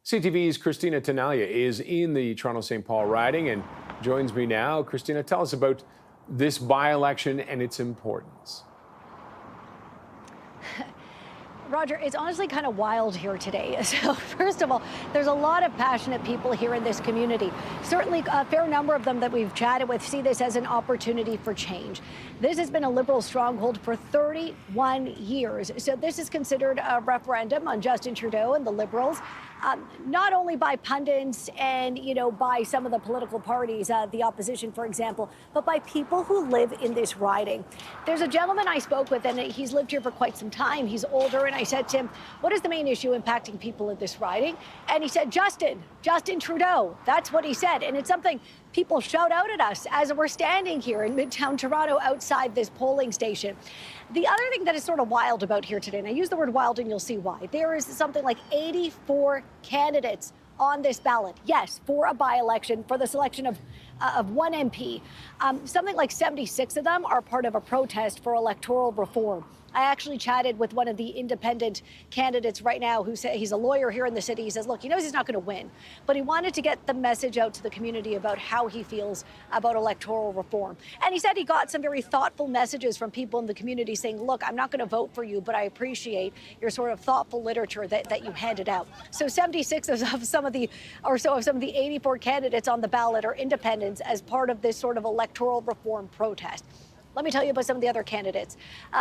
CTV's Cristina Tenaglia is in the Toronto-St. Paul riding and joins me now. Cristina, tell us about this by-election and its importance. Roger, it's honestly kind of wild here today. So first of all, there's a lot of passionate people here in this community. Certainly a fair number of them that we've chatted with see this as an opportunity for change. This has been a Liberal stronghold for 31 years. So this is considered a referendum on Justin Trudeau and the Liberals, not only by pundits and, by some of the political parties, the opposition, for example, but by people who live in this riding. There's a gentleman I spoke with, and he's lived here for quite some time. He's older, and I said to him, what is the main issue impacting people in this riding? And he said, Justin Trudeau. That's what he said. And it's something people shout out at us as we're standing here in Midtown Toronto outside this polling station. The other thing that is sort of wild about here today, and I use the word wild and you'll see why, there is something like 84 candidates on this ballot. Yes, for a by-election, for the selection of one MP. Something like 76 of them are part of a protest for electoral reform. I actually chatted with one of the independent candidates right now who said he's a lawyer here in the city. He says, look, he knows he's not going to win, but he wanted to get the message out to the community about how he feels about electoral reform. And he said he got some very thoughtful messages from people in the community saying, look, I'm not going to vote for you, but I appreciate your sort of thoughtful literature that you handed out. So 76 of some of the 84 candidates on the ballot are independents as part of this sort of electoral reform protest. Let me tell you about some of the other candidates.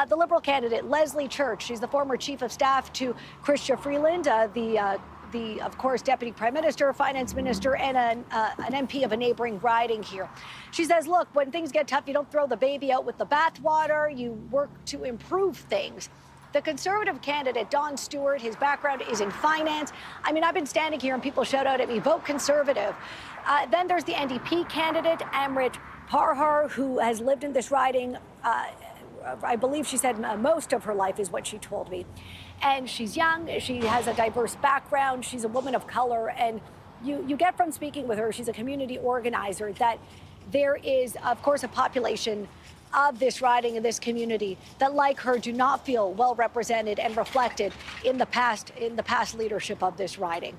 The Liberal candidate, Leslie Church, she's the former chief of staff to Chrystia Freeland, the of course, deputy prime minister, finance minister, and an MP of a neighboring riding here. She says, look, when things get tough, you don't throw the baby out with the bathwater, you work to improve things. The Conservative candidate, Don Stewart, his background is in finance. I mean, I've been standing here and people shout out at me, vote Conservative. Then there's the NDP candidate, Amrit Parhar, who has lived in this riding, I believe she said most of her life is what she told me. And she's young, she has a diverse background, she's a woman of color, and you get from speaking with her, she's a community organizer, that there is, of course, a population of this riding in this community that, like her, do not feel well represented and reflected in the past leadership of this riding.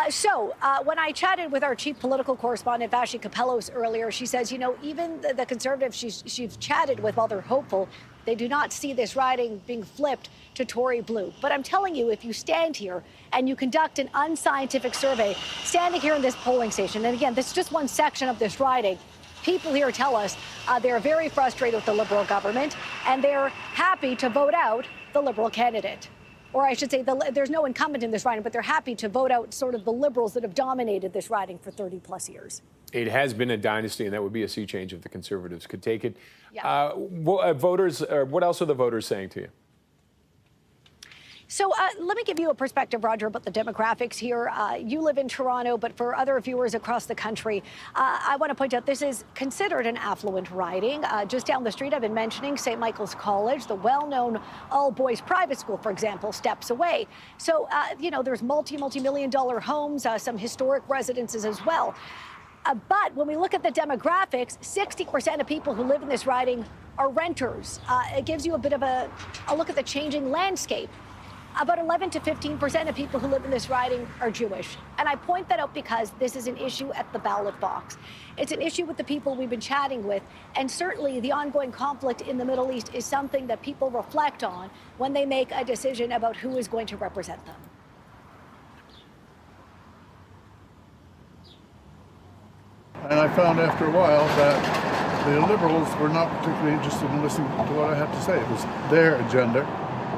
So when I chatted with our chief political correspondent, Vashi Capellos, earlier, she says, even the Conservatives she's chatted with, while they're hopeful, they do not see this riding being flipped to Tory blue. But I'm telling you, if you stand here and you conduct an unscientific survey, standing here in this polling station, and again, this is just one section of this riding, people here tell us they're very frustrated with the Liberal government, and they're happy to vote out the Liberal candidate. Or I should say, there's no incumbent in this riding, but they're happy to vote out sort of the Liberals that have dominated this riding for 30 plus years. It has been a dynasty, and that would be a sea change if the Conservatives could take it. Yeah. What else are the voters saying to you? So let me give you a perspective, Roger, about the demographics here. You live in Toronto, but for other viewers across the country, I want to point out this is considered an affluent riding. Just down the street, I've been mentioning St. Michael's College, the well-known all-boys private school, for example, steps away. So, there's multi-million-dollar homes, some historic residences as well. But when we look at the demographics, 60% of people who live in this riding are renters. It gives you a bit of a look at the changing landscape. About 11 to 15% of people who live in this riding are Jewish. And I point that out because this is an issue at the ballot box. It's an issue with the people we've been chatting with. And certainly the ongoing conflict in the Middle East is something that people reflect on when they make a decision about who is going to represent them. And I found after a while that the Liberals were not particularly interested in listening to what I had to say. It was their agenda,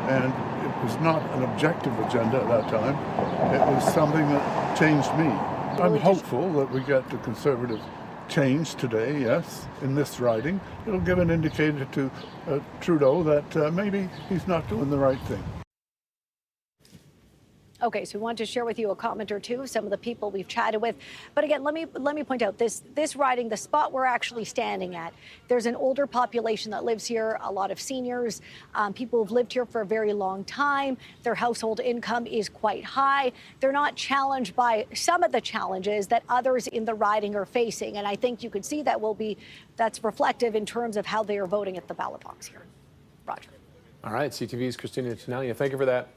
and it was not an objective agenda at that time. It was something that changed me. I'm hopeful that we get the Conservative change today, yes, in this riding. It'll give an indicator to Trudeau that maybe he's not doing the right thing. Okay, so we want to share with you a comment or two, some of the people we've chatted with. But again, let me point out this riding, the spot we're actually standing at, there's an older population that lives here, a lot of seniors, people who've lived here for a very long time. Their household income is quite high. They're not challenged by some of the challenges that others in the riding are facing. And I think you could see that's reflective in terms of how they are voting at the ballot box here. Roger. All right, CTV's Cristina Tenaglia. Thank you for that.